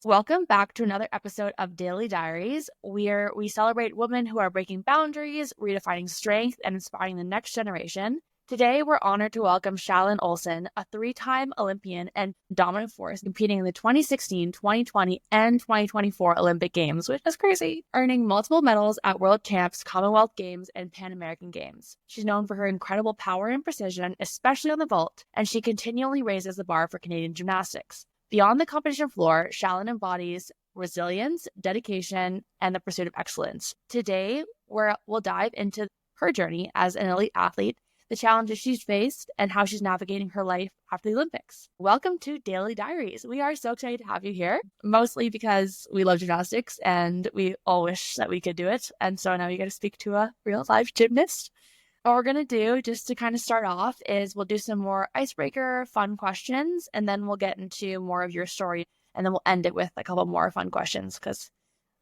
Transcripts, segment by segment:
Welcome back to another episode of Daily Diaries, where we celebrate women who are breaking boundaries, redefining strength, and inspiring the next generation. Today, we're honored to welcome Shallon Olsen, a three-time Olympian and dominant force competing in the 2016, 2020, and 2024 Olympic Games, which is crazy, earning multiple medals at World Champs, Commonwealth Games, and Pan American Games. She's known for her incredible power and precision, especially on the vault, and she continually raises the bar for Canadian gymnastics. Beyond the competition floor, Shallon embodies resilience, dedication, and the pursuit of excellence. Today, we'll dive into her journey as an elite athlete, the challenges she's faced, and how she's navigating her life after the Olympics. Welcome to Daily Diaries. We are so excited to have you here, mostly because we love gymnastics and we all wish that we could do it. And so now you get to speak to a real life gymnast. What we're going to do, just to kind of start off, is we'll do some more icebreaker, fun questions, and then we'll get into more of your story, and then we'll end it with a couple more fun questions, because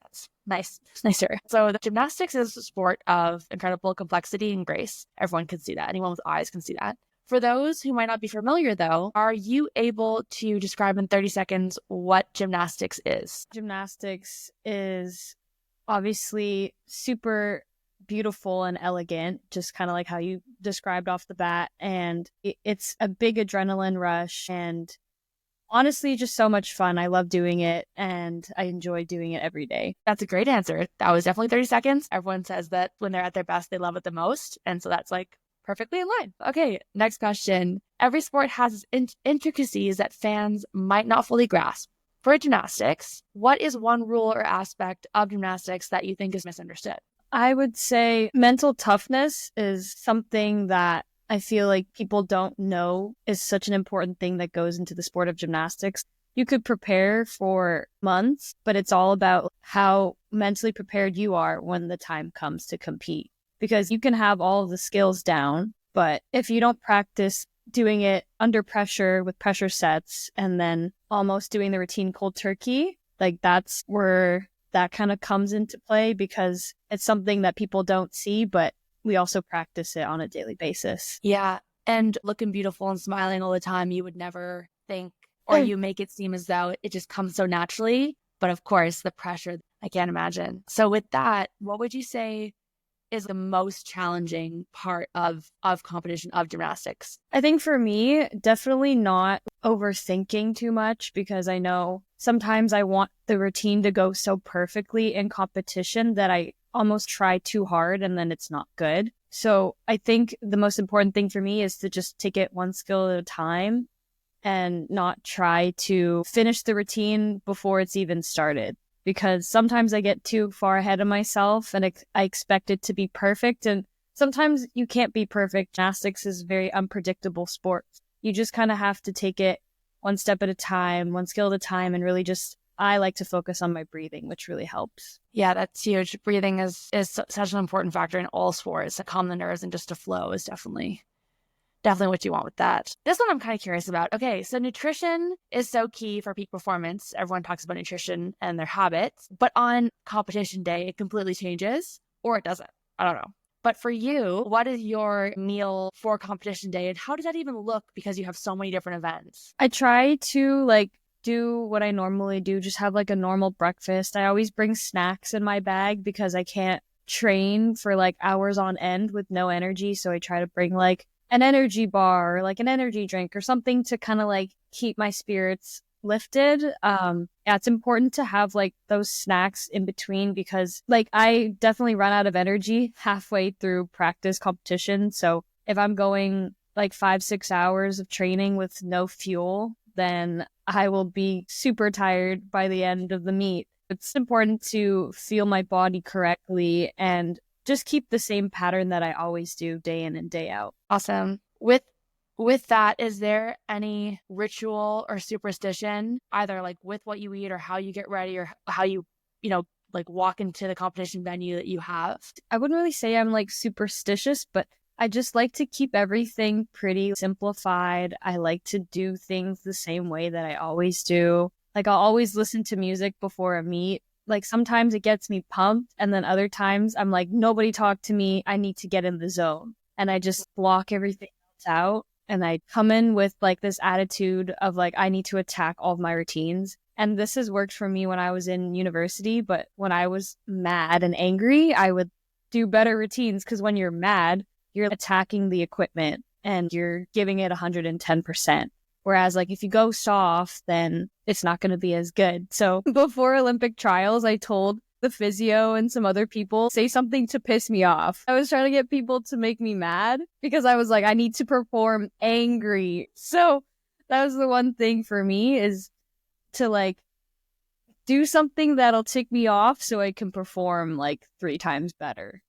that's nice. It's nicer. So the gymnastics is a sport of incredible complexity and grace. Everyone can see that. Anyone with eyes can see that. For those who might not be familiar, though, are you able to describe in 30 seconds what gymnastics is? Gymnastics is obviously super beautiful and elegant, just kind of like how you described off the bat. And it's a big adrenaline rush and honestly just so much fun. I love doing it and I enjoy doing it every day. That's a great answer. That was definitely 30 seconds. Everyone says that when they're at their best, they love it the most. And so that's like perfectly in line. Okay, next question. Every sport has intricacies that fans might not fully grasp. For gymnastics, what is one rule or aspect of gymnastics that you think is misunderstood? I would say mental toughness is something that I feel like people don't know is such an important thing that goes into the sport of gymnastics. You could prepare for months, but it's all about how mentally prepared you are when the time comes to compete. Because you can have all of the skills down, but if you don't practice doing it under pressure with pressure sets and then almost doing the routine cold turkey, like that's where that kind of comes into play, because it's something that people don't see, but we also practice it on a daily basis. Yeah. And looking beautiful and smiling all the time, you would never think, or you make it seem as though it just comes so naturally. But of course, the pressure, I can't imagine. So with that, what would you say is the most challenging part of competition of gymnastics? I think for me, definitely not overthinking too much, because I know sometimes I want the routine to go so perfectly in competition that I almost try too hard and then it's not good. So I think the most important thing for me is to just take it one skill at a time and not try to finish the routine before it's even started. Because sometimes I get too far ahead of myself and I expect it to be perfect. And sometimes you can't be perfect. Gymnastics is a very unpredictable sport. You just kind of have to take it one step at a time, one skill at a time, and really I like to focus on my breathing, which really helps. Yeah, that's huge. Breathing is such an important factor in all sports. To calm the nerves and just to flow is definitely what you want with that. This one I'm kind of curious about. Okay, so nutrition is so key for peak performance. Everyone talks about nutrition and their habits, but on competition day, it completely changes, or it doesn't. I don't know. But for you, what is your meal for competition day, and how does that even look, because you have so many different events? I try to do what I normally do, just have like a normal breakfast. I always bring snacks in my bag because I can't train for like hours on end with no energy. So I try to bring like an energy bar or like an energy drink or something to kind of like keep my spirits lifted. Yeah, it's important to have like those snacks in between, because like I definitely run out of energy halfway through practice competition. So if I'm going like 5-6 hours of training with no fuel, then I will be super tired by the end of the meet. It's important to feel my body correctly and just keep the same pattern that I always do day in and day out. Awesome. With that, is there any ritual or superstition, either like with what you eat or how you get ready or how you like walk into the competition venue that you have? I wouldn't really say I'm like superstitious, but I just like to keep everything pretty simplified. I like to do things the same way that I always do. Like I'll always listen to music before a meet. Like sometimes it gets me pumped, and then other times I'm like, nobody talk to me. I need to get in the zone. And I just block everything else out. And I come in with like this attitude of like, I need to attack all of my routines. And this has worked for me when I was in university, but when I was mad and angry, I would do better routines because when you're mad, you're attacking the equipment and you're giving it 110%. Whereas like if you go soft, then it's not going to be as good. So before Olympic trials, I told the physio and some other people, say something to piss me off. I was trying to get people to make me mad because I was like, I need to perform angry. So that was the one thing for me, is to like do something that'll tick me off so I can perform like 3 times better.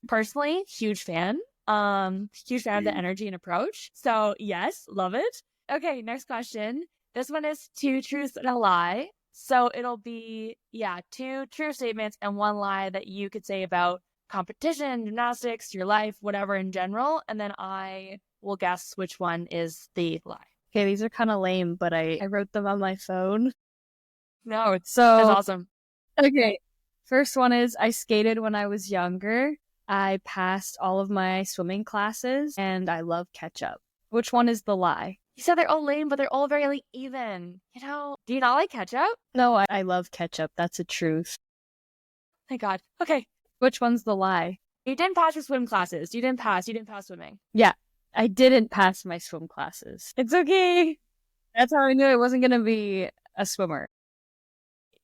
Personally, huge fan. Huge fan of the energy and approach. So yes, love it. Okay, next question. This one is 2 truths and a lie. So it'll be, 2 true statements and 1 lie that you could say about competition, gymnastics, your life, whatever in general. And then I will guess which one is the lie. Okay, these are kind of lame, but I wrote them on my phone. No, that's awesome. Okay, first one is I skated when I was younger. I passed all of my swimming classes, and I love ketchup. Which one is the lie? You said they're all lame, but they're all very like even. You know, do you not like ketchup? No, I love ketchup. That's a truth. Thank God. Okay. Which one's the lie? You didn't pass your swim classes. You didn't pass swimming. Yeah, I didn't pass my swim classes. It's okay. That's how I knew I wasn't going to be a swimmer.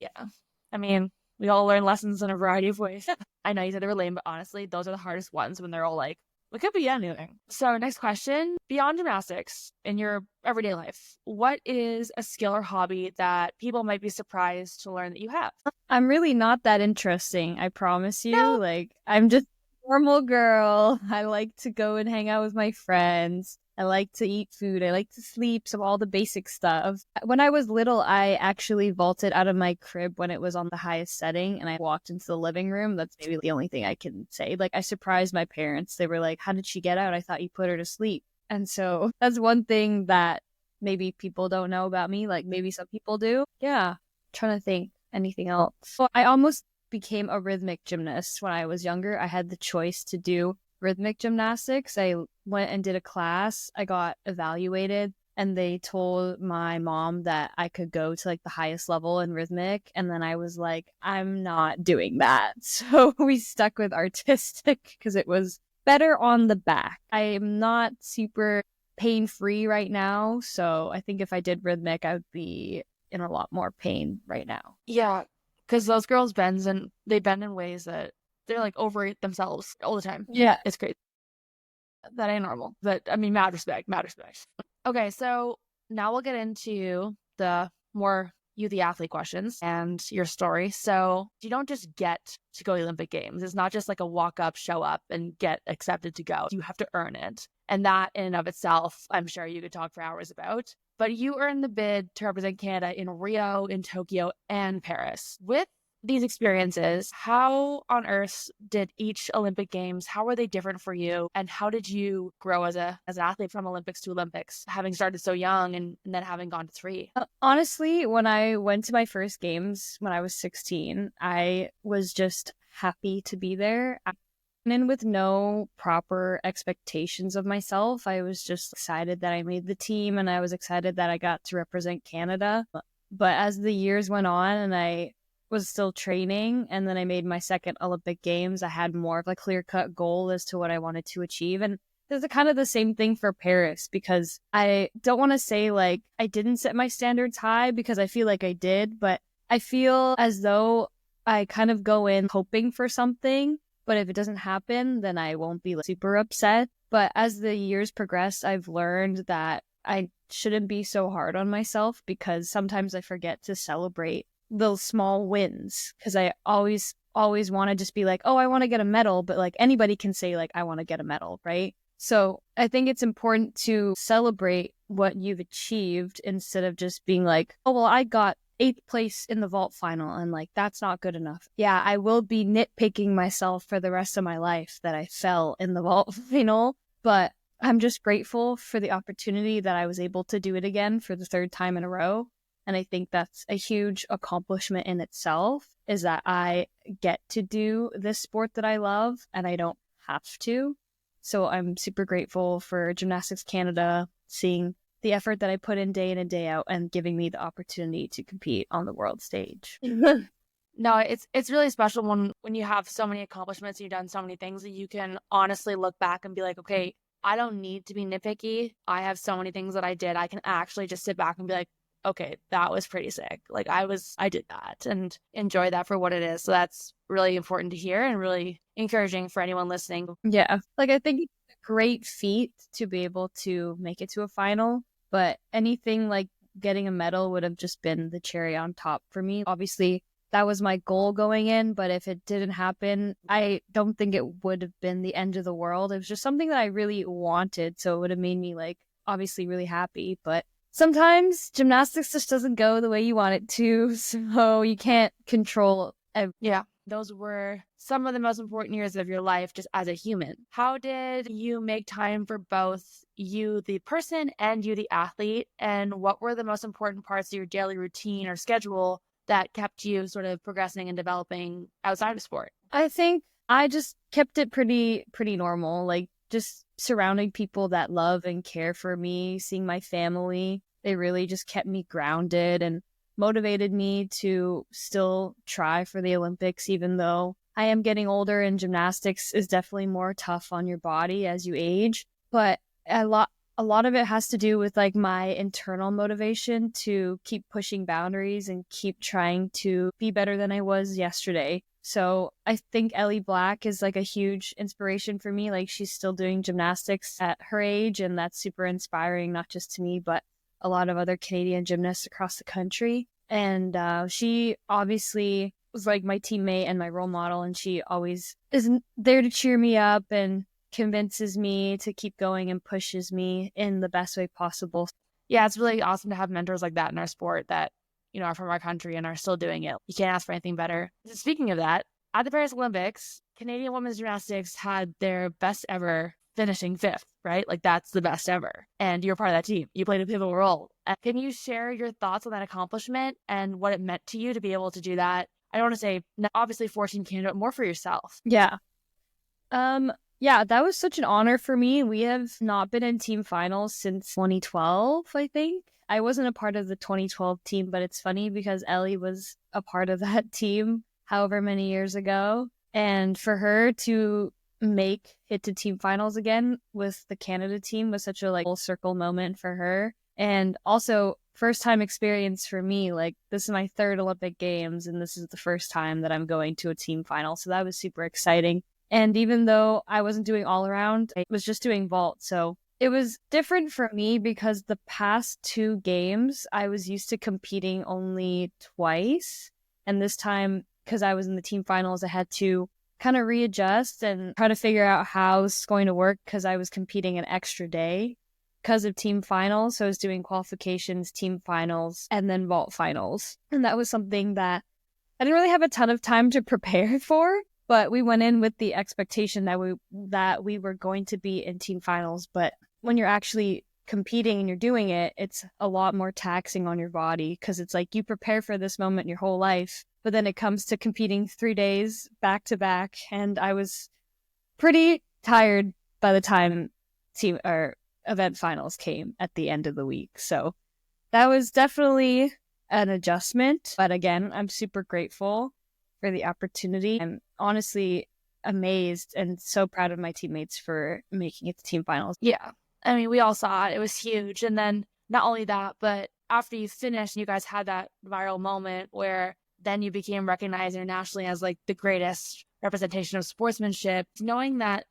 Yeah. I mean, we all learn lessons in a variety of ways. I know you said they were lame, but honestly, those are the hardest ones when they're all like, it could be anything. So next question, beyond gymnastics in your everyday life, what is a skill or hobby that people might be surprised to learn that you have? I'm really not that interesting, I promise you. No. Like, I'm just a normal girl. I like to go and hang out with my friends. I like to eat food. I like to sleep, so all the basic stuff. When I was little, I actually vaulted out of my crib when it was on the highest setting, and I walked into the living room. That's maybe the only thing I can say. Like, I surprised my parents. They were like, how did she get out? I thought you put her to sleep. And so that's one thing that maybe people don't know about me. Like, maybe some people do. Yeah. I'm trying to think anything else. Well, I almost became a rhythmic gymnast when I was younger. I had the choice to do rhythmic gymnastics. I went and did a class. I got evaluated, and they told my mom that I could go to like the highest level in rhythmic. And then I was like, I'm not doing that. So we stuck with artistic because it was better on the back. I am not super pain-free right now. So I think if I did rhythmic, I would be in a lot more pain right now. Yeah, because those girls bend in ways that they're like over themselves all the time. Yeah. It's crazy. That ain't normal. But I mean, mad respect. Okay, so now we'll get into the more you the athlete questions and your story. So you don't just get to go to the Olympic Games. It's not just like a walk up, show up, and get accepted to go. You have to earn it. And that in and of itself, I'm sure you could talk for hours about. But you earned the bid to represent Canada in Rio, in Tokyo, and Paris. With these experiences, how on earth did each Olympic Games, how were they different for you? And how did you grow as an athlete from Olympics to Olympics, having started so young and then having gone to 3? Honestly, when I went to my first games when I was 16, I was just happy to be there. I went in with no proper expectations of myself. I was just excited that I made the team, and I was excited that I got to represent Canada. But as the years went on and I was still training, and then I made my second Olympic Games, I had more of a clear-cut goal as to what I wanted to achieve. And there's kind of the same thing for Paris, because I don't want to say like I didn't set my standards high, because I feel like I did, but I feel as though I kind of go in hoping for something, but if it doesn't happen, then I won't be like, super upset. But as the years progress, I've learned that I shouldn't be so hard on myself, because sometimes I forget to celebrate those small wins, because I always want to just be like, oh, I want to get a medal, but like anybody can say like I want to get a medal, right? So I think it's important to celebrate what you've achieved instead of just being like, oh, well, I got 8th place in the vault final, and like that's not good enough. Yeah, I will be nitpicking myself for the rest of my life that I fell in the vault final, but I'm just grateful for the opportunity that I was able to do it again for the 3rd time in a row. And I think that's a huge accomplishment in itself, is that I get to do this sport that I love and I don't have to. So I'm super grateful for Gymnastics Canada, seeing the effort that I put in and day out and giving me the opportunity to compete on the world stage. No, it's really special when you have so many accomplishments and you've done so many things that you can honestly look back and be like, okay, I don't need to be nitpicky. I have so many things that I did. I can actually just sit back and be like, okay, that was pretty sick. Like I did that and enjoy that for what it is. So that's really important to hear and really encouraging for anyone listening. Yeah. Like I think it's a great feat to be able to make it to a final, but anything like getting a medal would have just been the cherry on top for me. Obviously, that was my goal going in, but if it didn't happen, I don't think it would have been the end of the world. It was just something that I really wanted, so it would have made me like obviously really happy, but sometimes gymnastics just doesn't go the way you want it to, so you can't control Yeah, those were some of the most important years of your life just as a human. How did you make time for both you, the person, and you, the athlete? And what were the most important parts of your daily routine or schedule that kept you sort of progressing and developing outside of sport? I think I just kept it pretty normal, like just surrounding people that love and care for me, seeing my family. They really just kept me grounded and motivated me to still try for the Olympics, even though I am getting older and gymnastics is definitely more tough on your body as you age. But a lot of it has to do with like my internal motivation to keep pushing boundaries and keep trying to be better than I was yesterday. So I think Ellie Black is like a huge inspiration for me. Like she's still doing gymnastics at her age, and that's super inspiring, not just to me, but a lot of other Canadian gymnasts across the country. And she obviously was like my teammate and my role model, and she always is there to cheer me up and convinces me to keep going and pushes me in the best way possible. Yeah, it's really awesome to have mentors like that in our sport that, you know, are from our country and are still doing it. You can't ask for anything better. Speaking of that, at the Paris Olympics, Canadian women's gymnastics had their best ever finishing fifth, right? Like that's the best ever. And you're part of that team. You played a pivotal role. Can you share your thoughts on that accomplishment and what it meant to you to be able to do that? I don't want to say obviously for Team Canada, but more for yourself. Yeah. Yeah, that was such an honor for me. We have not been in team finals since 2012, I think. I wasn't a part of the 2012 team, but it's funny because Ellie was a part of that team however many years ago. And for her to make it to team finals again with the Canada team was such a like full circle moment for her. And also first time experience for me. Like this is my third Olympic Games and this is the first time that I'm going to a team final. So that was super exciting. And even though I wasn't doing all around, I was just doing vault. So it was different for me because the past two games, I was used to competing only twice. And this time, because I was in the team finals, I had to kind of readjust and try to figure out how it's going to work because I was competing an extra day because of team finals. So I was doing qualifications, team finals, and then vault finals. And that was something that I didn't really have a ton of time to prepare for. But we went in with the expectation that we were going to be in team finals. But when you're actually competing and you're doing it, it's a lot more taxing on your body because it's like you prepare for this moment your whole life. But then it comes to competing 3 days back to back. And I was pretty tired by the time team or event finals came at the end of the week. So that was definitely an adjustment. But again, I'm super grateful for the opportunity. I'm honestly amazed and so proud of my teammates for making it to team finals. Yeah. I mean, we all saw it. It was huge. And then not only that, but after you finished, you guys had that viral moment where then you became recognized internationally as like the greatest representation of sportsmanship. Knowing that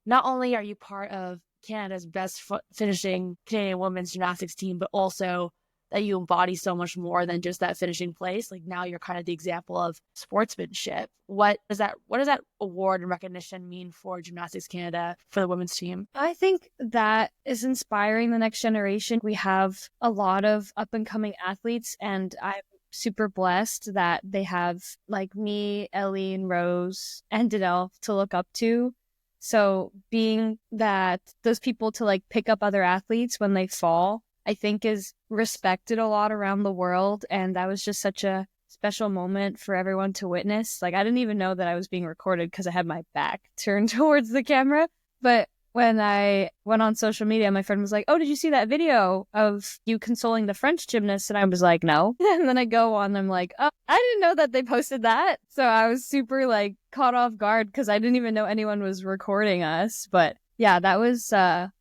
not only are you part of Canada's best finishing Canadian women's gymnastics team, but also that you embody so much more than just that finishing place. Like now you're kind of the example of sportsmanship. What does that award and recognition mean for Gymnastics Canada for the women's team? I think that is inspiring the next generation. We have a lot of up and coming athletes, and I'm super blessed that they have like me, Ellie, and Rose, and Danelle to look up to. So being that those people to like pick up other athletes when they fall, I think is respected a lot around the world. And that was just such a special moment for everyone to witness. Like, I didn't even know that I was being recorded because I had my back turned towards the camera. But when I went on social media, my friend was like, "Oh, did you see that video of you consoling the French gymnast?" And I was like, "No." And then I go on, and I'm like, "Oh, I didn't know that they posted that." So I was super like caught off guard because I didn't even know anyone was recording us. But yeah, that was a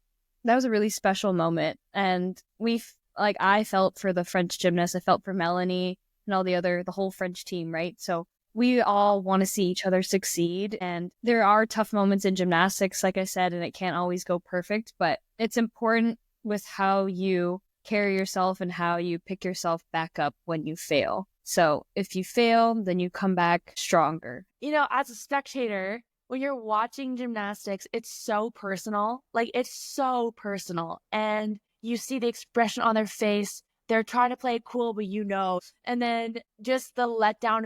really special moment. And like, I felt for the French gymnast, I felt for Melanie and the whole French team, right? So we all want to see each other succeed. And there are tough moments in gymnastics, like I said, and it can't always go perfect, but it's important with how you carry yourself and how you pick yourself back up when you fail. So if you fail, then you come back stronger. As a spectator, when you're watching gymnastics, it's so personal. Like, it's so personal. And you see the expression on their face. They're trying to play it cool, but and then just the letdown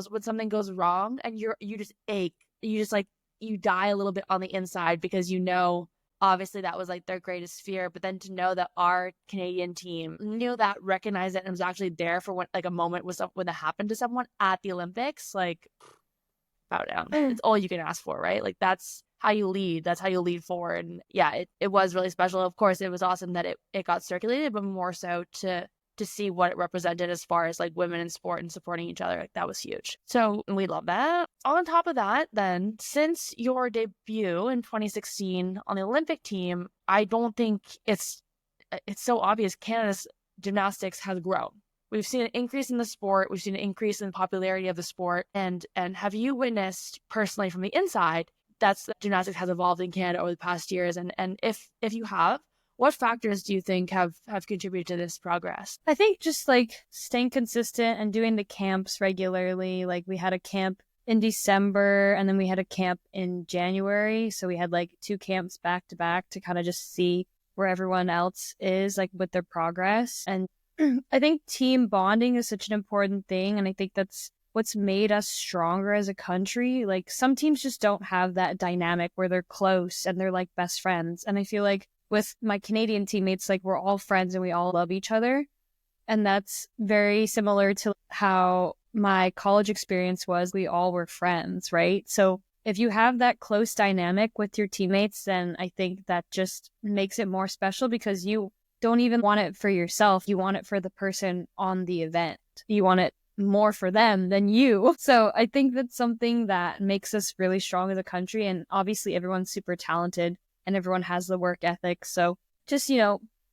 when something goes wrong, and you just ache. You just like, you die a little bit on the inside because obviously that was like their greatest fear. But then to know that our Canadian team knew that, recognized it, and was actually there for when like a moment when that happened to someone at the Olympics, like, bow down. It's all you can ask for, right? Like, that's how you lead. That's how you lead forward. And yeah, it was really special. Of course, it was awesome that it got circulated, but more so to see what it represented as far as like women in sport and supporting each other. Like, that was huge. So we love that. On top of that, then, since your debut in 2016 on the Olympic team, I don't think it's so obvious Canada's gymnastics has grown. We've seen an increase in the sport. We've seen an increase in the popularity of the sport. And have you witnessed personally from the inside that gymnastics has evolved in Canada over the past years? And if you have, what factors do you think have contributed to this progress? I think just like staying consistent and doing the camps regularly. Like, we had a camp in December and then we had a camp in January. So we had like 2 camps back to back to kind of just see where everyone else is like with their progress. And I think team bonding is such an important thing. And I think that's what's made us stronger as a country. Like, some teams just don't have that dynamic where they're close and they're like best friends. And I feel like with my Canadian teammates, like, we're all friends and we all love each other. And that's very similar to how my college experience was. We all were friends, right? So if you have that close dynamic with your teammates, then I think that just makes it more special because you don't even want it for yourself. You want it for the person on the event. You want it more for them than you. So I think that's something that makes us really strong as a country. And obviously everyone's super talented and everyone has the work ethic. So just,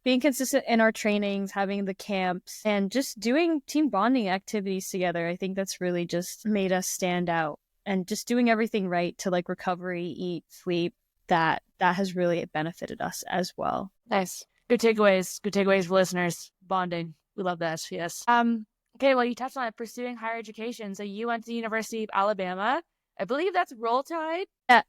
being consistent in our trainings, having the camps, and just doing team bonding activities together, I think that's really just made us stand out. And just doing everything right to like recovery, eat, sleep, that has really benefited us as well. Nice. Good takeaways for listeners. Bonding. We love that. Yes. Okay, well, you touched on it, pursuing higher education. So you went to the University of Alabama. I believe that's Roll Tide. Yeah.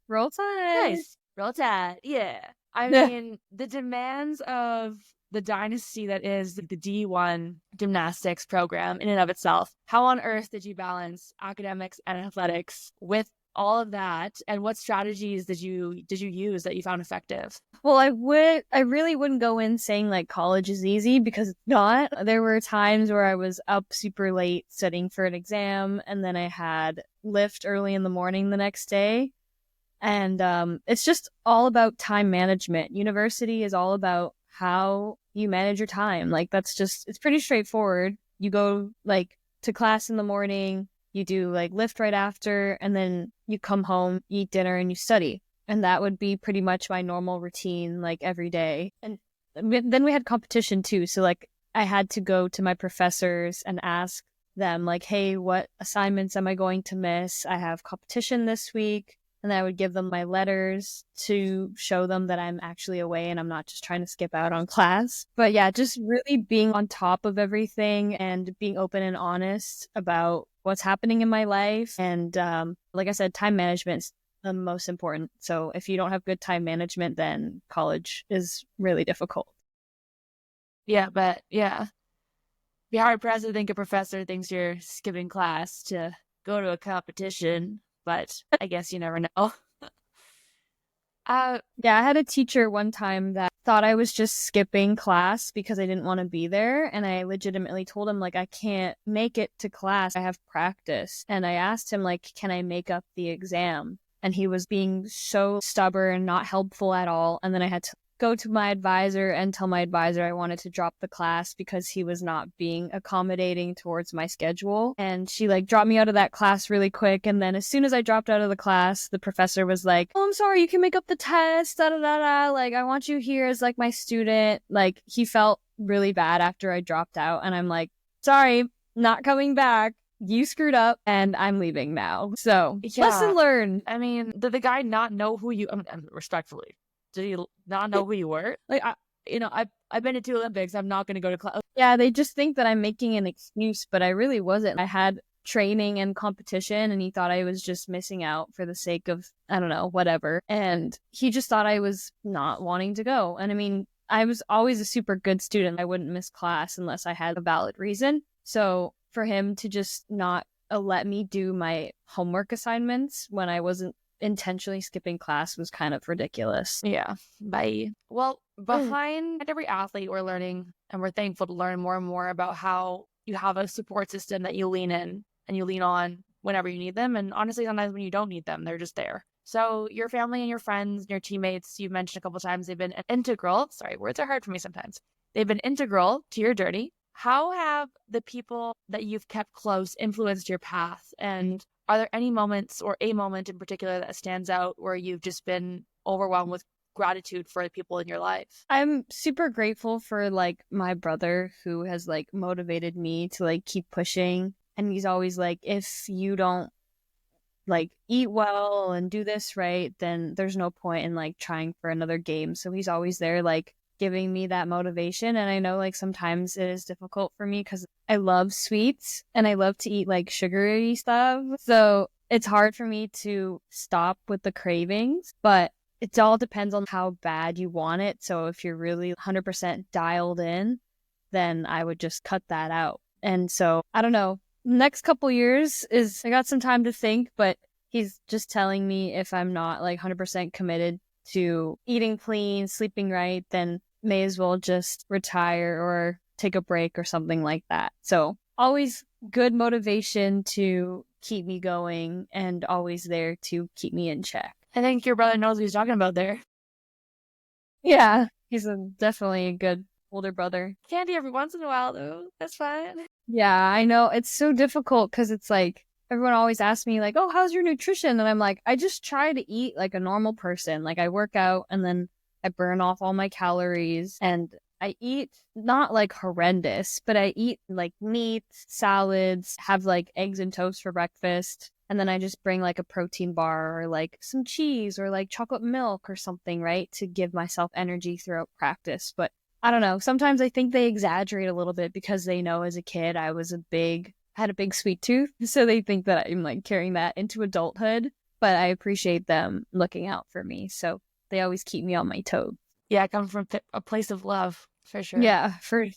Roll Tide. Nice. Roll Tide. Yeah. I mean, the demands of the dynasty that is the D1 gymnastics program in and of itself. How on earth did you balance academics and athletics with all of that, and what strategies did you use that you found effective? Well, I really wouldn't go in saying like college is easy, because it's not. There were times where I was up super late studying for an exam, and then I had lift early in the morning the next day. And it's just all about time management. University is all about how you manage your time. Like, it's pretty straightforward. You go like to class in the morning, you do like lift right after, and then you come home, eat dinner, and you study. And that would be pretty much my normal routine, like every day. And then we had competition too. So like, I had to go to my professors and ask them like, hey, what assignments am I going to miss? I have competition this week. And I would give them my letters to show them that I'm actually away and I'm not just trying to skip out on class. But yeah, just really being on top of everything and being open and honest about what's happening in my life. And like I said, time management is the most important. So if you don't have good time management, then college is really difficult. Yeah, but yeah. Be hard pressed to think a professor thinks you're skipping class to go to a competition. But I guess you never know. Yeah, I had a teacher one time that thought I was just skipping class because I didn't want to be there. And I legitimately told him, like, I can't make it to class. I have practice. And I asked him, like, can I make up the exam? and he was being so stubborn, not helpful at all. And then I had to go to my advisor and tell my advisor I wanted to drop the class because he was not being accommodating towards my schedule. And she like dropped me out of that class really quick. And then as soon as I dropped out of the class, the professor was like, "Oh, I'm sorry, you can make up the test, da da da da. Like, I want you here as like my student." Like, he felt really bad after I dropped out. And I'm like, "Sorry, not coming back. You screwed up and I'm leaving now." So, lesson learned. I mean, did the guy not know who you, respectfully, did he not know who you were? Like, I've been to 2 Olympics. I'm not going to go to class. Yeah, they just think that I'm making an excuse, but I really wasn't. I had training and competition, and he thought I was just missing out for the sake of, I don't know, whatever. And he just thought I was not wanting to go. And I mean, I was always a super good student. I wouldn't miss class unless I had a valid reason. So for him to just not let me do my homework assignments when I wasn't intentionally skipping class was kind of ridiculous. Yeah. Bye. Well, behind every athlete, we're learning, and we're thankful to learn more and more about how you have a support system that you lean in and you lean on whenever you need them. And honestly, sometimes when you don't need them, they're just there. So your family and your friends and your teammates, you've mentioned a couple of times, they've been integral. Sorry, words are hard for me sometimes. They've been integral to your journey. How have the people that you've kept close influenced your path? And are there any moments or a moment in particular that stands out where you've just been overwhelmed with gratitude for the people in your life? I'm super grateful for like my brother who has like motivated me to like keep pushing. And he's always like, if you don't like eat well and do this right, then there's no point in like trying for another game. So he's always there like giving me that motivation. And I know like sometimes it is difficult for me because I love sweets and I love to eat like sugary stuff. So it's hard for me to stop with the cravings, but it all depends on how bad you want it. So if you're really 100% dialed in, then I would just cut that out. And so I don't know, next couple years is, I got some time to think, but he's just telling me if I'm not like 100% committed to eating clean, sleeping right, then may as well just retire or take a break or something like that. So always good motivation to keep me going and always there to keep me in check. I think your brother knows what he's talking about there. Yeah, he's definitely a good older brother. Candy every once in a while, though. That's fine. Yeah, I know. It's so difficult because it's like, everyone always asks me like, "Oh, how's your nutrition?" And I'm like, I just try to eat like a normal person. Like, I work out and then I burn off all my calories, and I eat not like horrendous, but I eat like meats, salads, have like eggs and toast for breakfast. And then I just bring like a protein bar or like some cheese or like chocolate milk or something, right? To give myself energy throughout practice. But I don't know. Sometimes I think they exaggerate a little bit because they know as a kid I had a big sweet tooth. So they think that I'm like carrying that into adulthood. But I appreciate them looking out for me. So they always keep me on my toes. Yeah, I come from a place of love, for sure. Yeah, for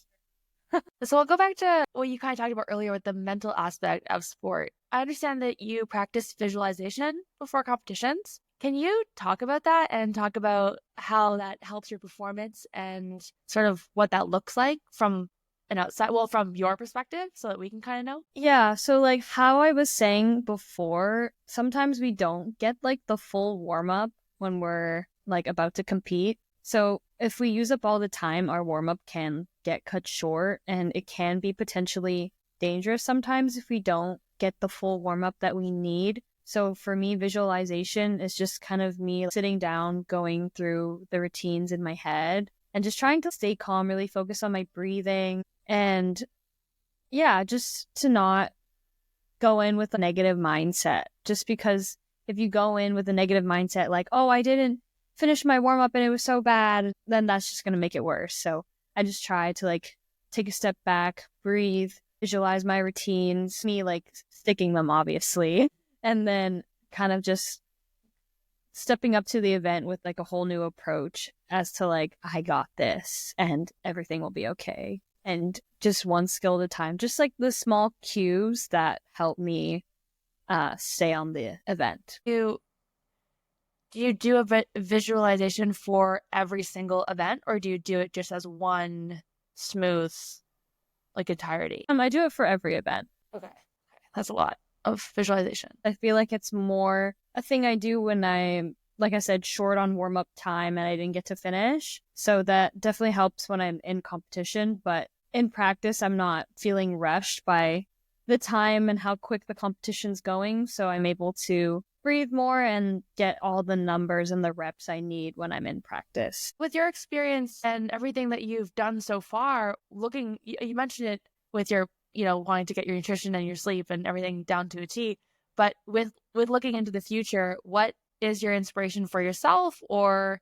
So I'll go back to what you kind of talked about earlier with the mental aspect of sport. I understand that you practice visualization before competitions. Can you talk about that and talk about how that helps your performance and sort of what that looks like from an outside, well, from your perspective, so that we can kind of know? Yeah, so like how I was saying before, sometimes we don't get like the full warm up when we're like about to compete. So if we use up all the time, our warm up can get cut short, and it can be potentially dangerous sometimes if we don't get the full warm up that we need. So for me, visualization is just kind of me sitting down, going through the routines in my head and just trying to stay calm, really focus on my breathing. And yeah, just to not go in with a negative mindset. Just because if you go in with a negative mindset, like, oh, I didn't finish my warm up and it was so bad, then that's just going to make it worse. So I just try to like take a step back, breathe, visualize my routines, me like sticking them obviously, and then kind of just stepping up to the event with like a whole new approach as to like, I got this and everything will be okay. And just one skill at a time, just like the small cues that help me stay on the event. Do you do a visualization for every single event, or do you do it just as one smooth, like, entirety? I do it for every event. Okay. That's a lot. of visualization? I feel like it's more a thing I do when I'm, like I said, short on warm up time and I didn't get to finish. So that definitely helps when I'm in competition. But in practice, I'm not feeling rushed by the time and how quick the competition's going. So I'm able to breathe more and get all the numbers and the reps I need when I'm in practice. With your experience and everything that you've done so far, you mentioned it with your, wanting to get your nutrition and your sleep and everything down to a T. But with looking into the future, what is your inspiration for yourself, or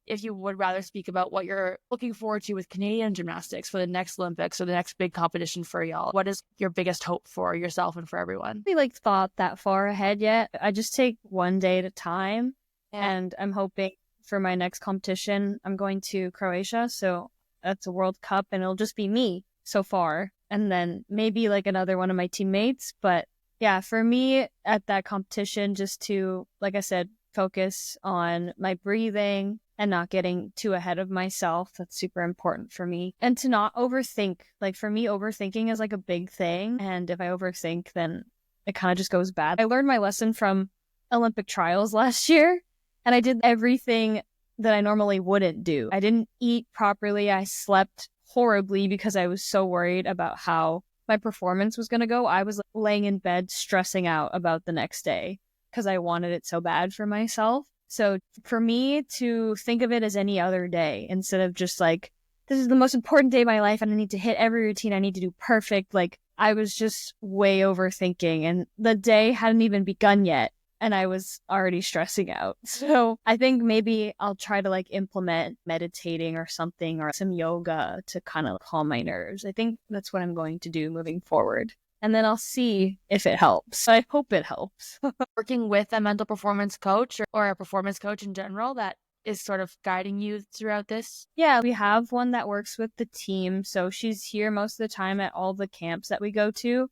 if you would rather speak about what you're looking forward to with Canadian gymnastics for the next Olympics or the next big competition for y'all? What is your biggest hope for yourself and for everyone? I haven't thought that far ahead yet. I just take one day at a time. Yeah. And I'm hoping for my next competition, I'm going to Croatia. So that's a World Cup and it'll just be me so far. And then maybe another one of my teammates. But yeah, for me at that competition, just to, like I said, focus on my breathing and not getting too ahead of myself. That's super important for me. And to not overthink. For me, overthinking is a big thing. And if I overthink, then it kind of just goes bad. I learned my lesson from Olympic trials last year, and I did everything that I normally wouldn't do. I didn't eat properly. I slept horribly because I was so worried about how my performance was going to go. I was laying in bed stressing out about the next day because I wanted it so bad for myself. So for me to think of it as any other day instead of just this is the most important day of my life and I need to hit every routine. I need to do perfect. I was just way overthinking and the day hadn't even begun yet and I was already stressing out. So I think maybe I'll try to implement meditating or something or some yoga to kind of calm my nerves. I think that's what I'm going to do moving forward. And then I'll see if it helps. I hope it helps. Working with a mental performance coach or a performance coach in general that is sort of guiding you throughout this? Yeah, we have one that works with the team. So she's here most of the time at all the camps that we go to.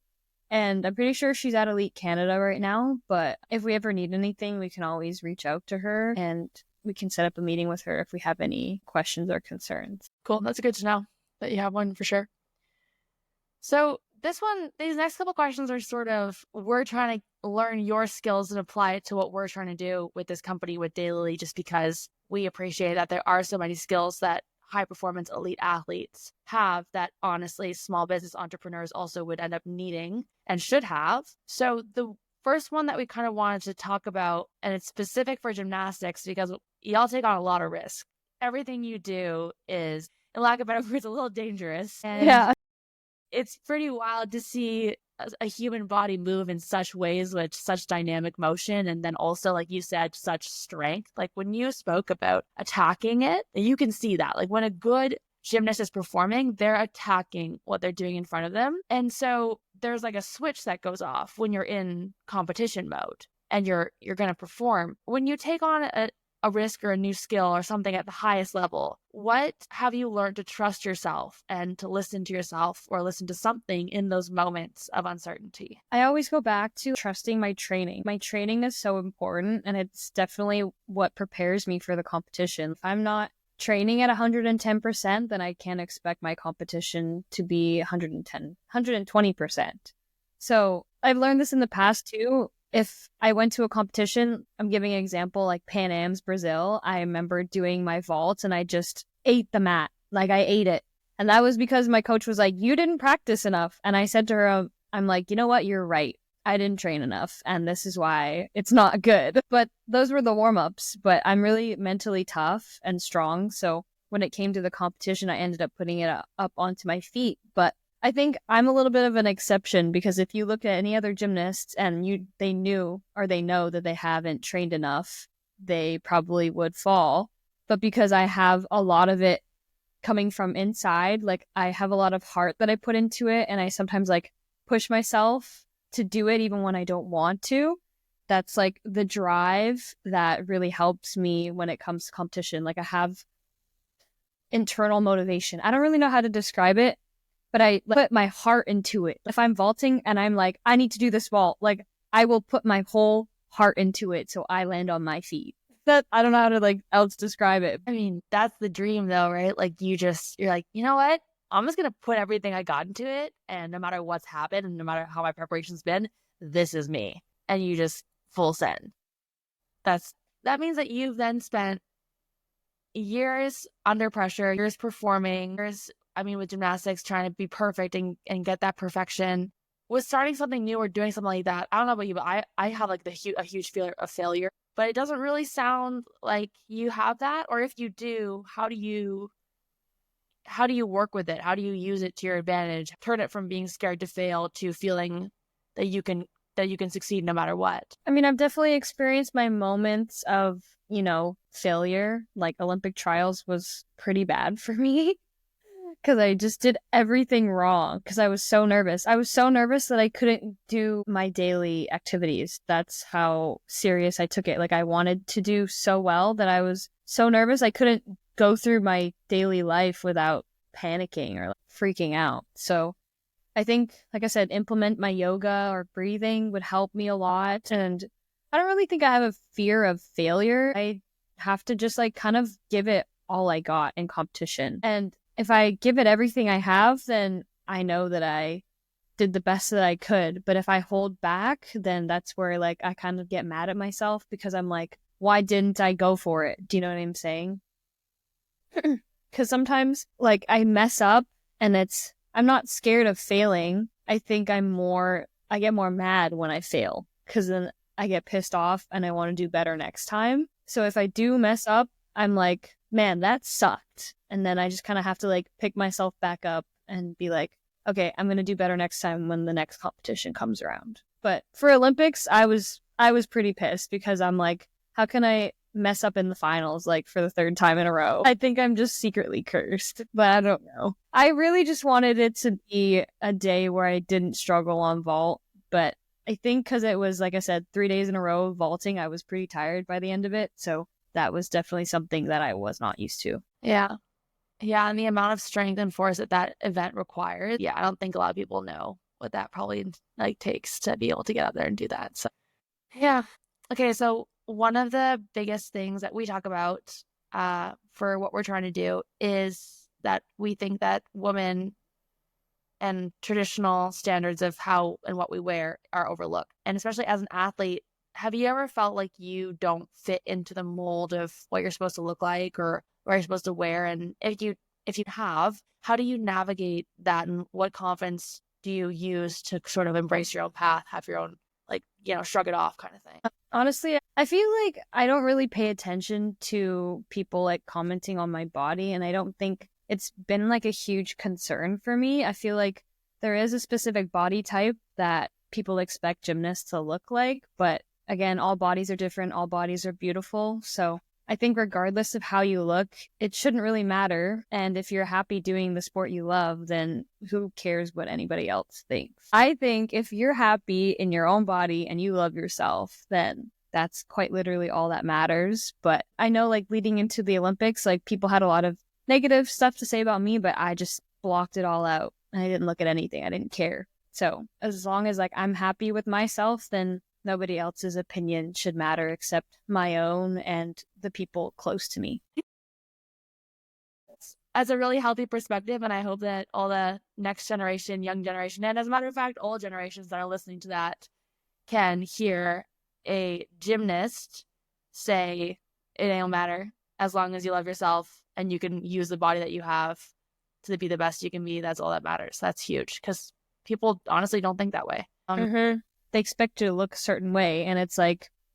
And I'm pretty sure she's at Elite Canada right now. But if we ever need anything, we can always reach out to her and we can set up a meeting with her if we have any questions or concerns. Cool. That's good to know that you have one for sure. So these next couple questions are sort of, we're trying to learn your skills and apply it to what we're trying to do with this company, with Daylilie, just because we appreciate that there are so many skills that high performance elite athletes have that honestly small business entrepreneurs also would end up needing and should have. So the first one that we kind of wanted to talk about, and it's specific for gymnastics because y'all take on a lot of risk. Everything you do is, in lack of better words, a little dangerous. And yeah, it's pretty wild to see a human body move in such ways with such dynamic motion. And then also, like you said, such strength. When you spoke about attacking it, you can see that. When a good gymnast is performing, they're attacking what they're doing in front of them. And so there's a switch that goes off when you're in competition mode and you're going to perform. When you take on a risk or a new skill or something at the highest level, what have you learned to trust yourself and to listen to yourself or listen to something in those moments of uncertainty? I always go back to trusting my training. My training is so important and it's definitely what prepares me for the competition. If I'm not training at 110%, then I can't expect my competition to be 120%. So I've learned this in the past too. If I went to a competition, I'm giving an example, Pan Am's Brazil, I remember doing my vaults and I just ate the mat. I ate it. And that was because my coach was like, you didn't practice enough. And I said to her, I'm like, you know what? You're right. I didn't train enough. And this is why it's not good. But those were the warm-ups. But I'm really mentally tough and strong. So when it came to the competition, I ended up putting it up onto my feet. But I think I'm a little bit of an exception because if you look at any other gymnasts and they know that they haven't trained enough, they probably would fall. But because I have a lot of it coming from inside, I have a lot of heart that I put into it, and I sometimes push myself to do it even when I don't want to. That's the drive that really helps me when it comes to competition. I have internal motivation. I don't really know how to describe it, but I put my heart into it. If I'm vaulting and I'm I need to do this vault, I will put my whole heart into it so I land on my feet. That I don't know how to else describe it. I mean, that's the dream though, right? You're you know what? I'm just going to put everything I got into it. And no matter what's happened and no matter how my preparation's been, this is me. And you just full send. That means that you've then spent years under pressure, years performing, with gymnastics, trying to be perfect and get that perfection. With starting something new or doing something like that, I don't know about you, but I have like a huge fear of failure. But it doesn't really sound like you have that. Or if you do, how do you work with it? How do you use it to your advantage? Turn it from being scared to fail to feeling that you can succeed no matter what. I mean, I've definitely experienced my moments of, failure. Like Olympic trials was pretty bad for me because I just did everything wrong because I was so nervous. I was so nervous that I couldn't do my daily activities. That's how serious I took it. Like I wanted to do so well that I was so nervous I couldn't go through my daily life without panicking or freaking out. So I think, like I said, implement my yoga or breathing would help me a lot. And I don't really think I have a fear of failure. I have to just kind of give it all I got in competition. And if I give it everything I have, then I know that I did the best that I could. But if I hold back, then that's where I kind of get mad at myself because I'm like, why didn't I go for it? Do you know what I'm saying? Because sometimes I mess up and I'm not scared of failing. I think I get more mad when I fail because then I get pissed off and I want to do better next time. So if I do mess up, I'm like, man, that sucked. And then I just kind of have to pick myself back up and be like, okay, I'm going to do better next time when the next competition comes around. But for Olympics, I was pretty pissed because I'm like, how can I mess up in the finals for the third time in a row? I think I'm just secretly cursed, but I don't know. I really just wanted it to be a day where I didn't struggle on vault, but I think because it was, like I said, 3 days in a row of vaulting, I was pretty tired by the end of it. So that was definitely something that I was not used to. Yeah. Yeah. And the amount of strength and force that event requires. Yeah. I don't think a lot of people know what that probably takes to be able to get out there and do that. So yeah. Okay. So one of the biggest things that we talk about for what we're trying to do is that we think that women and traditional standards of how and what we wear are overlooked. And especially as an athlete, have you ever felt like you don't fit into the mold of what you're supposed to look like or what you're supposed to wear? And if you have, how do you navigate that, and what confidence do you use to sort of embrace your own path, have your own shrug it off kind of thing? Honestly, I feel like I don't really pay attention to people commenting on my body, and I don't think it's been a huge concern for me. I feel like there is a specific body type that people expect gymnasts to look like, but again, all bodies are different, all bodies are beautiful. So I think regardless of how you look, it shouldn't really matter. And if you're happy doing the sport you love, then who cares what anybody else thinks? I think if you're happy in your own body and you love yourself, then that's quite literally all that matters. But I know leading into the Olympics, people had a lot of negative stuff to say about me, but I just blocked it all out. And I didn't look at anything. I didn't care. So as long as I'm happy with myself, then nobody else's opinion should matter except my own and the people close to me. That's a really healthy perspective, and I hope that all the next generation, young generation, and as a matter of fact, all generations that are listening to that can hear a gymnast say it don't matter as long as you love yourself and you can use the body that you have to be the best you can be. That's all that matters. That's huge because people honestly don't think that way. They expect you to look a certain way, and it's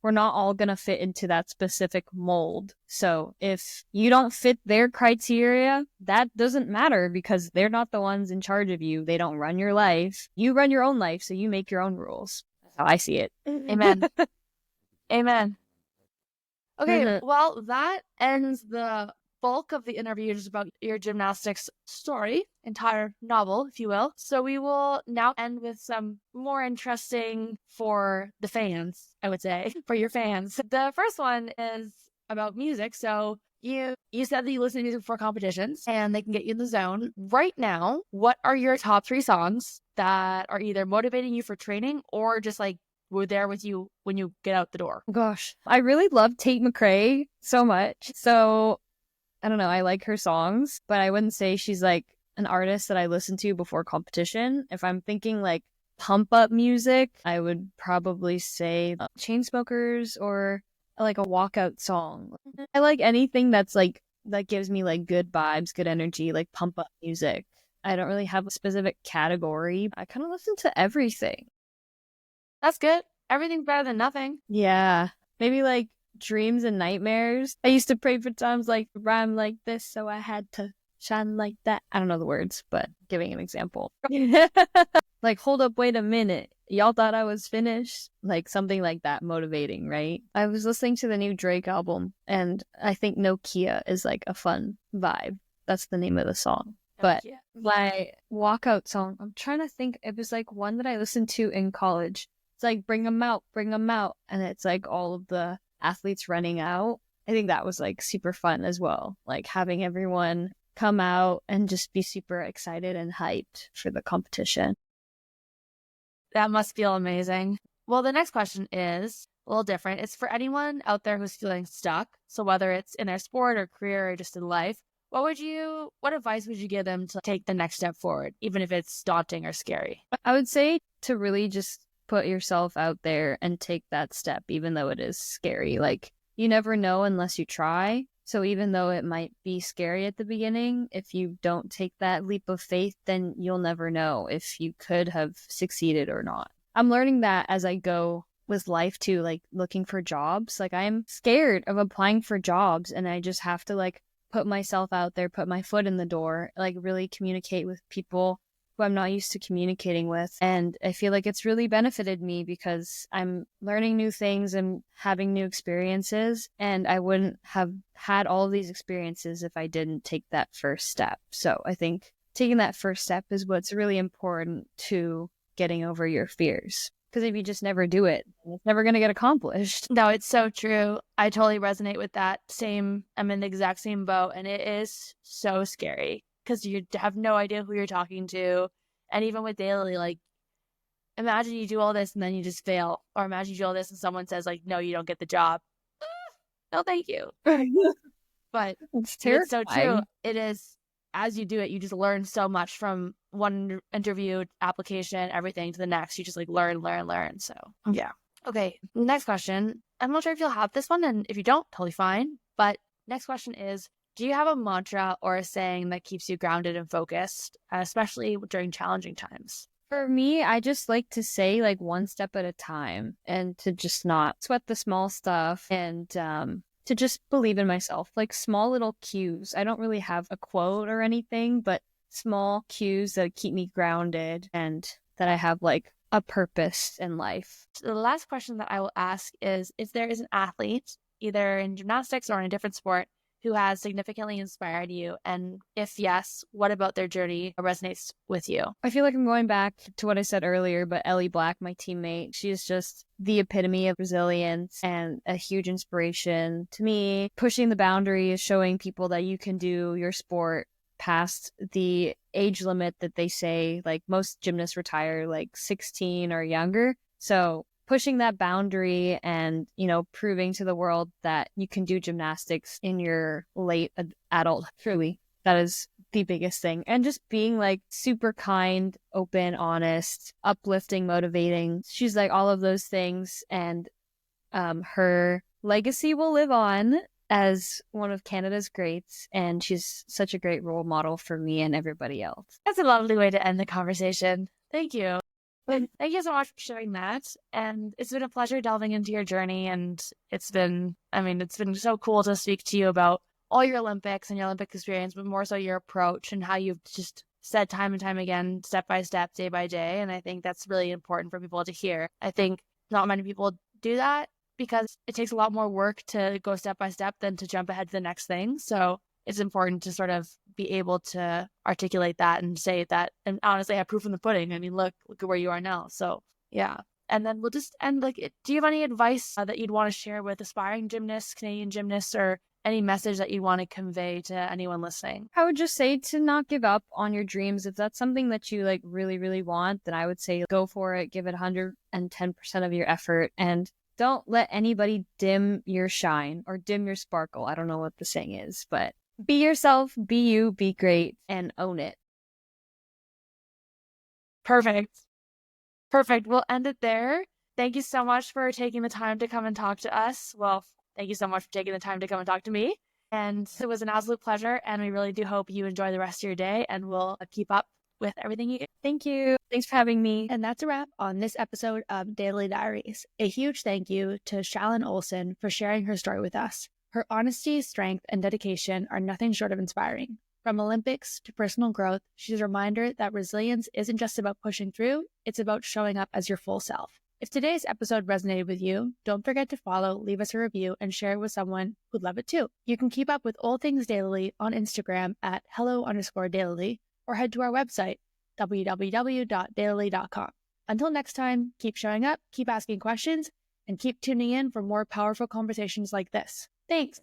we're not all going to fit into that specific mold. So if you don't fit their criteria, that doesn't matter because they're not the ones in charge of you. They don't run your life. You run your own life, so you make your own rules. That's how I see it. Amen. Amen. Okay, well, that ends the bulk of the interview just about your gymnastics story, entire novel, if you will. So we will now end with some more interesting for the fans, I would say, for your fans. The first one is about music. So you said that you listen to music before competitions and they can get you in the zone. Right now, what are your top 3 songs that are either motivating you for training or just we're there with you when you get out the door? Gosh, I really love Tate McRae so much. So I don't know, I like her songs, but I wouldn't say she's an artist that I listen to before competition. If I'm thinking like pump up music, I would probably say Chainsmokers or like a walkout song. I like anything that's like that gives me like good vibes, good energy, like pump up music. I don't really have a specific category. I kind of listen to everything. That's good. Everything's better than nothing. Yeah. Maybe like dreams and nightmares. I used to pray for times like rhyme like this, so I had to shine like that. I don't know the words, but giving an example. Like, hold up, wait a minute. Y'all thought I was finished? Like something like that, motivating, right? I was listening to the new Drake album, and I think Nokia is like a fun vibe. That's the name of the song. But my walkout song, I'm trying to think. It was like one that I listened to in college. It's like bring them out. And it's like all of the athletes running out. I think that was like super fun as well. Like having everyone come out and just be super excited and hyped for the competition. That must feel amazing. Well, the next question is a little different. It's for anyone out there who's feeling stuck. So whether it's in their sport or career or just in life, what advice would you give them to take the next step forward, even if it's daunting or scary? I would say to really just put yourself out there and take that step, even though it is scary. Like, you never know unless you try. So even though it might be scary at the beginning, if you don't take that leap of faith, then you'll never know if you could have succeeded or not. I'm learning that as I go with life too, like looking for jobs. Like, I'm scared of applying for jobs, and I just have to like put myself out there, put my foot in the door, like really communicate with people who I'm not used to communicating with. And I feel like it's really benefited me because I'm learning new things and having new experiences. And I wouldn't have had all of these experiences if I didn't take that first step. So I think taking that first step is what's really important to getting over your fears. Because if you just never do it, it's never going to get accomplished. No, it's so true. I totally resonate with that. I'm in the exact same boat, and it is so scary because you have no idea who you're talking to. And even with Daylilie, like, imagine you do all this and then you just fail. Or imagine you do all this and someone says, like, no, you don't get the job. No, thank you. But it's so true. It is, as you do it, you just learn so much from one interview, application, everything to the next. You just like learn. So, yeah. Okay, next question. I'm not sure if you'll have this one, and if you don't, totally fine. But next question is, do you have a mantra or a saying that keeps you grounded and focused, especially during challenging times? For me, I just like to say like one step at a time and to just not sweat the small stuff and to just believe in myself, like small little cues. I don't really have a quote or anything, but small cues that keep me grounded and that I have like a purpose in life. So the last question that I will ask is, if there is an athlete, either in gymnastics or in a different sport, who has significantly inspired you? And if yes, what about their journey resonates with you? I feel like I'm going back to what I said earlier, but Ellie Black, my teammate, she is just the epitome of resilience and a huge inspiration to me. Pushing the boundaries, showing people that you can do your sport past the age limit that they say, like most gymnasts retire like 16 or younger. So pushing that boundary and, proving to the world that you can do gymnastics in your late adult, truly, that is the biggest thing. And just being like super kind, open, honest, uplifting, motivating. She's like all of those things. And her legacy will live on as one of Canada's greats, and she's such a great role model for me and everybody else. That's a lovely way to end the conversation. Thank you. Thank you so much for sharing that. And it's been a pleasure delving into your journey. And it's been so cool to speak to you about all your Olympics and your Olympic experience, but more so your approach and how you've just said time and time again, step by step, day by day. And I think that's really important for people to hear. I think not many people do that because it takes a lot more work to go step by step than to jump ahead to the next ththing. So it's important to sort of be able to articulate that and say that, and honestly have proof in the pudding. I mean, look at where you are now. So yeah. And then we'll just end do you have any advice that you'd want to share with aspiring gymnasts, Canadian gymnasts, or any message that you want to convey to anyone listening? I would just say to not give up on your dreams. If that's something that you like really, really want, then I would say go for it, give it 110% of your effort, and don't let anybody dim your shine or dim your sparkle. I don't know what the saying is, but be yourself, be you, be great, and own it. Perfect. Perfect. We'll end it there. Thank you so much for taking the time to come and talk to us. Well, thank you so much for taking the time to come and talk to me. And it was an absolute pleasure. And we really do hope you enjoy the rest of your day, and we'll keep up with everything you get. Thank you. Thanks for having me. And that's a wrap on this episode of Daily Diaries. A huge thank you to Shallon Olsen for sharing her story with us. Her honesty, strength, and dedication are nothing short of inspiring. From Olympics to personal growth, she's a reminder that resilience isn't just about pushing through, it's about showing up as your full self. If today's episode resonated with you, don't forget to follow, leave us a review, and share it with someone who'd love it too. You can keep up with all things Daylilie on Instagram at hello_Daylilie, or head to our website, www.daylilie.com. Until next time, keep showing up, keep asking questions, and keep tuning in for more powerful conversations like this. Thanks!